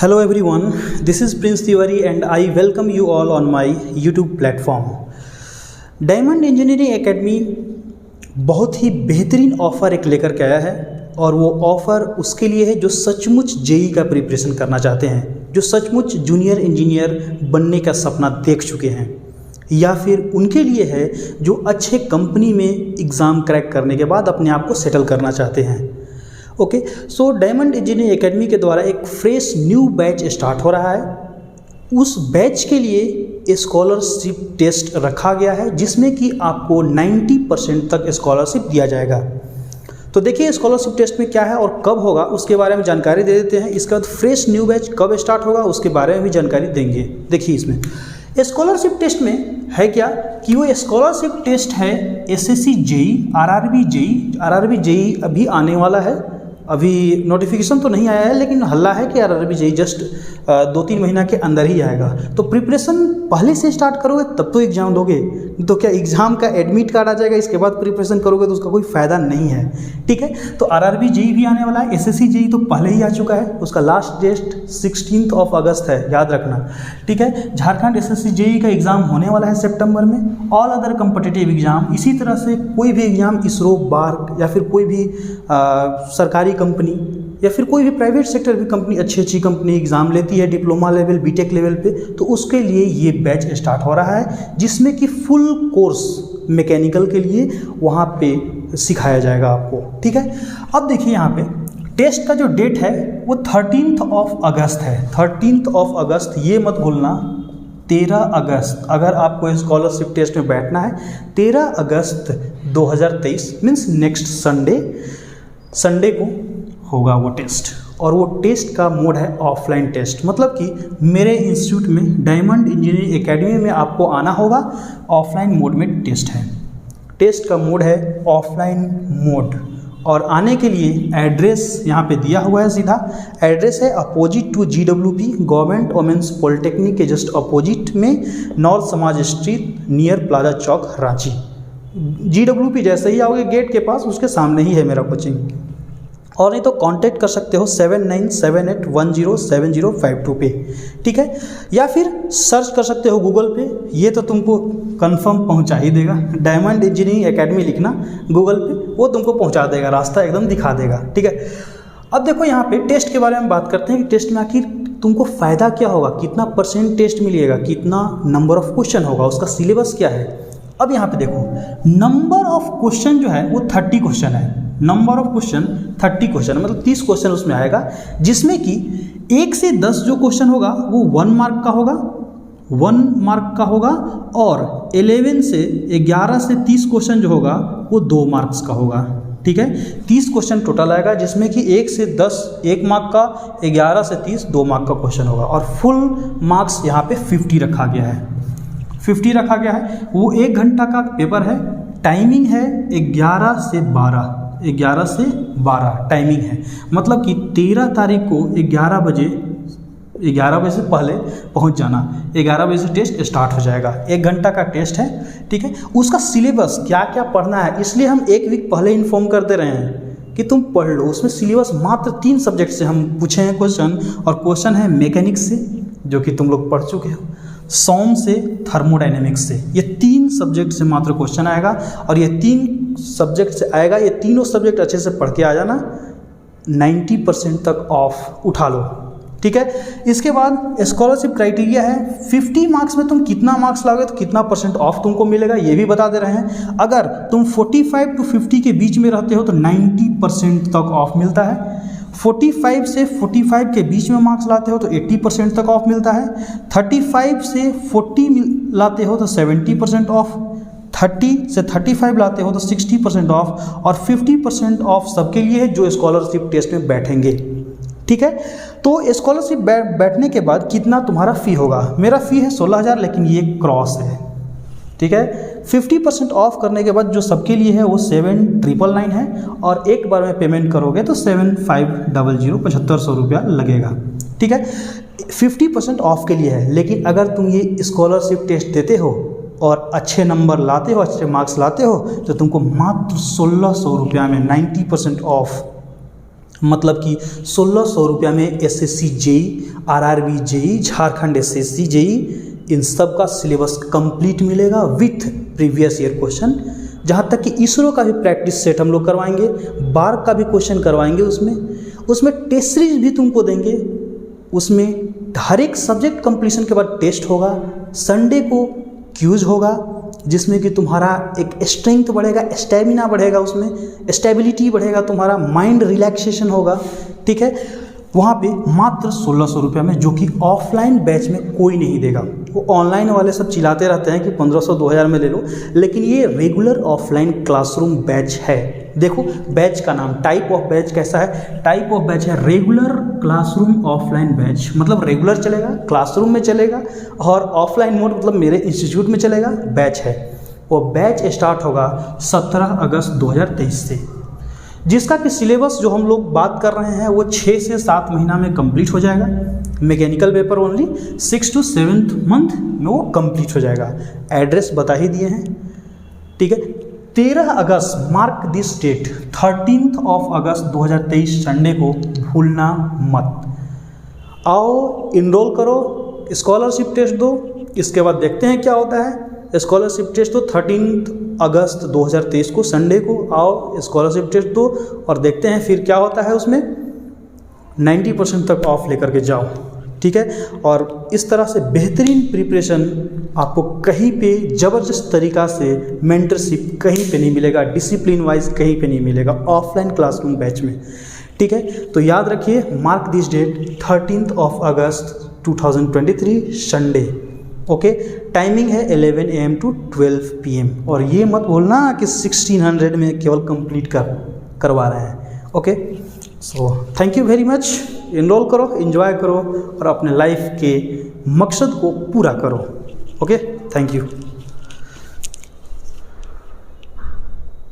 Hello everyone, this is Prince Tiwari and I welcome you all on my YouTube platform. Diamond engineering academy बहुत ही बेहतरीन offer एक लेकर के आया है और वो ऑफ़र उसके लिए है जो सचमुच जेई का प्रिपरेशन करना चाहते हैं, जो सचमुच जूनियर इंजीनियर बनने का सपना देख चुके हैं, या फिर उनके लिए है जो अच्छे कंपनी में एग्ज़ाम क्रैक करने के बाद अपने आप को सेटल करना चाहते हैं। Okay, so diamond engineering academy के द्वारा एक फ्रेश न्यू बैच स्टार्ट हो रहा है। उस बैच के लिए स्कॉलरशिप टेस्ट रखा गया है जिसमें कि आपको 90% तक स्कॉलरशिप दिया जाएगा। तो देखिए स्कॉलरशिप टेस्ट में क्या है और कब होगा उसके बारे में जानकारी दे देते हैं। इसके बाद फ्रेश न्यू बैच कब स्टार्ट होगा उसके बारे में भी जानकारी देंगे। देखिए इसमें स्कॉलरशिप टेस्ट में है क्या कि वो स्कॉलरशिप टेस्ट है एसएससी जेई, आरआरबी जेई अभी आने वाला है। अभी नोटिफिकेशन तो नहीं आया है लेकिन हल्ला है कि आरआरबी जेई जस्ट 2-3 महीना के अंदर ही आएगा। तो प्रिपरेशन पहले से स्टार्ट करोगे तब तो एग्ज़ाम दोगे, तो क्या एग्ज़ाम का एडमिट कार्ड आ जाएगा इसके बाद प्रिपरेशन करोगे तो उसका कोई फ़ायदा नहीं है। ठीक है, तो आरआरबी जेई भी आने वाला है। एसएससी जेई तो पहले ही आ चुका है, उसका लास्ट डेट 16 अगस्त है, याद रखना। ठीक है, झारखंड एसएससी जेई का एग्ज़ाम होने वाला है सितंबर में। ऑल अदर कम्पिटिटिव एग्ज़ाम, इसी तरह से कोई भी एग्ज़ाम इसरो, बार्क या फिर कोई भी सरकारी कंपनी या फिर कोई भी प्राइवेट सेक्टर की कंपनी, अच्छी कंपनी एग्ज़ाम लेती है डिप्लोमा लेवल, बीटेक लेवल पे, तो उसके लिए ये बैच स्टार्ट हो रहा है जिसमें कि फुल कोर्स मैकेनिकल के लिए वहाँ पे सिखाया जाएगा आपको। ठीक है, अब देखिए यहाँ पे टेस्ट का जो डेट है वो 13 अगस्त है। 13 अगस्त, ये मत भूलना। 13 अगस्त अगर आपको स्कॉलरशिप टेस्ट में बैठना है, 13 अगस्त 2023 मीन्स नेक्स्ट संडे को होगा वो टेस्ट। और वो टेस्ट का मोड है ऑफलाइन टेस्ट, मतलब कि मेरे इंस्टीट्यूट में डायमंड इंजीनियरिंग एकेडमी में आपको आना होगा। ऑफलाइन मोड में टेस्ट है, टेस्ट का मोड है ऑफलाइन मोड। और आने के लिए एड्रेस यहाँ पे दिया हुआ है, सीधा एड्रेस है opposite to GWP government women's polytechnic के जस्ट अपोजिट में, North Samaj Street near Plaza Chowk Ranchi. GWP जैसे ही आओगे गेट के पास उसके सामने ही है मेरा कोचिंग। और नहीं तो कांटेक्ट कर सकते हो 7978107052 पे। ठीक है, या फिर सर्च कर सकते हो गूगल पे, ये तो तुमको कंफर्म पहुंचा ही देगा। डायमंड इंजीनियरिंग एकेडमी लिखना गूगल पे, वो तुमको पहुंचा देगा, रास्ता एकदम दिखा देगा। ठीक है, अब देखो यहाँ पे टेस्ट के बारे में बात करते हैं कि टेस्ट में आखिर तुमको फ़ायदा क्या होगा, कितना % टेस्ट मिलेगा, कितना नंबर ऑफ क्वेश्चन होगा, उसका सिलेबस क्या है। अब यहाँ पे देखो नंबर ऑफ क्वेश्चन जो है वो 30 क्वेश्चन है। नंबर ऑफ क्वेश्चन 30 क्वेश्चन, मतलब 30 क्वेश्चन उसमें आएगा, जिसमें कि 1 से 10 जो क्वेश्चन होगा वो 1 मार्क का होगा, 1 मार्क का होगा। और 11 से 11 से 30 क्वेश्चन जो होगा वो 2 मार्क्स का होगा। ठीक है, 30 क्वेश्चन टोटल आएगा जिसमें कि 1 से 10 1 मार्क का, 11 से 30 2 मार्क का क्वेश्चन होगा। और फुल मार्क्स यहाँ पे 50 रखा गया है, 50 रखा गया है। वो 1 घंटा का पेपर है, टाइमिंग है 11 से 12 टाइमिंग है। मतलब कि 13 तारीख को 11 बजे से पहले पहुंच जाना। 11 बजे से टेस्ट स्टार्ट हो जाएगा, 1 घंटा का टेस्ट है। ठीक है, उसका सिलेबस क्या क्या पढ़ना है इसलिए हम 1 वीक पहले इन्फॉर्म कर दे रहे हैं कि तुम पढ़ लो। उसमें सिलेबस मात्र 3 सब्जेक्ट से हम पूछे हैं क्वेश्चन, और क्वेश्चन है मैकेनिक्स से जो कि तुम लोग पढ़ चुके हो, सॉम से, थर्मोडाइनमिक्स से। ये 3 सब्जेक्ट से मात्र क्वेश्चन आएगा और ये 3 सब्जेक्ट से आएगा। ये तीनों सब्जेक्ट अच्छे से पढ़ के आ जाना, 90% तक ऑफ उठा लो। ठीक है, इसके बाद स्कॉलरशिप क्राइटेरिया है 50 मार्क्स में तुम कितना मार्क्स लाओगे तो कितना % ऑफ तुमको मिलेगा, ये भी बता दे रहे हैं। अगर तुम 45 to 50 के बीच में रहते हो तो 90% तक ऑफ मिलता है। 45 से 45 के बीच में मार्क्स लाते हो तो 80% तक ऑफ मिलता है। 35 से 40 लाते हो तो 70% ऑफ। 30 से 35 लाते हो तो 60% ऑफ। और 50% ऑफ सबके लिए है जो स्कॉलरशिप टेस्ट में बैठेंगे। ठीक है, तो स्कॉलरशिप बैठने के बाद कितना तुम्हारा फ़ी होगा। मेरा फ़ी है 16,000, लेकिन ये क्रॉस है। ठीक है, 50% ऑफ करने के बाद जो सबके लिए है वो 7,999 है, और एक बार में पेमेंट करोगे तो 7,500 7500 रुपया लगेगा। ठीक है, 50% ऑफ के लिए है। लेकिन अगर तुम ये स्कॉलरशिप टेस्ट देते हो और अच्छे नंबर लाते हो, अच्छे मार्क्स लाते हो, तो तुमको मात्र 1,600 रुपया में 90% ऑफ मतलब कि 1600 रुपया में SSC JE, RRB JE, Jharkhand SSC JE, इन सब का सिलेबस कंप्लीट मिलेगा विथ प्रीवियस ईयर क्वेश्चन। जहाँ तक कि इसरो का भी प्रैक्टिस सेट हम लोग करवाएंगे, बार का भी क्वेश्चन करवाएंगे, उसमें टेस्ट सीरीज भी तुमको देंगे। उसमें हर एक सब्जेक्ट कंप्लीशन के बाद टेस्ट होगा, संडे को क्यूज होगा जिसमें कि तुम्हारा एक स्ट्रेंथ बढ़ेगा, स्टेमिना बढ़ेगा, उसमें स्टेबिलिटी बढ़ेगा, तुम्हारा माइंड रिलैक्सेशन होगा। ठीक है, वहाँ पे मात्र 1600 रुपये में, जो कि ऑफलाइन बैच में कोई नहीं देगा। वो ऑनलाइन वाले सब चिल्लाते रहते हैं कि 1500 2000 में ले लो, लेकिन ये रेगुलर ऑफलाइन क्लासरूम बैच है। देखो बैच का नाम, टाइप ऑफ बैच कैसा है, टाइप ऑफ बैच है रेगुलर क्लासरूम ऑफलाइन बैच। मतलब रेगुलर चलेगा, क्लासरूम में चलेगा, और ऑफलाइन मोड मतलब मेरे इंस्टीट्यूट में चलेगा, बैच है। वो बैच स्टार्ट होगा 17 अगस्त 2023 से, जिसका कि सिलेबस जो हम लोग बात कर रहे हैं वो 6 से 7 महीना में कंप्लीट हो जाएगा। Mechanical paper only 6 to 7th month में वो कंप्लीट हो जाएगा। एड्रेस बता ही दिए हैं। ठीक है, 13 अगस्त, mark this date, 13 August 2023 Sunday को भूलना मत। आओ इनरोल करो, स्कॉलरशिप टेस्ट दो, इसके बाद देखते हैं क्या होता है। स्कॉलरशिप टेस्ट दो 13 अगस्त 2023 को संडे को, आओ स्कॉलरशिप टेस्ट दो और देखते हैं फिर क्या होता है। उसमें 90% तक ऑफ लेकर के जाओ। ठीक है, और इस तरह से बेहतरीन प्रिपरेशन आपको कहीं पे ज़बरदस्त तरीका से मेंटरशिप कहीं पे नहीं मिलेगा, डिसिप्लिन वाइज कहीं पे नहीं मिलेगा ऑफलाइन क्लासरूम बैच में। ठीक है, तो याद रखिए, mark this date 13 August 2023 Sunday. Okay, timing है 11 AM to 12 PM। और ये मत बोलना कि 1600 में केवल कंप्लीट करवा रहे हैं। Okay, so thank you very much. Enroll करो, एंजॉय करो और अपने लाइफ के मकसद को पूरा करो। Okay, thank you.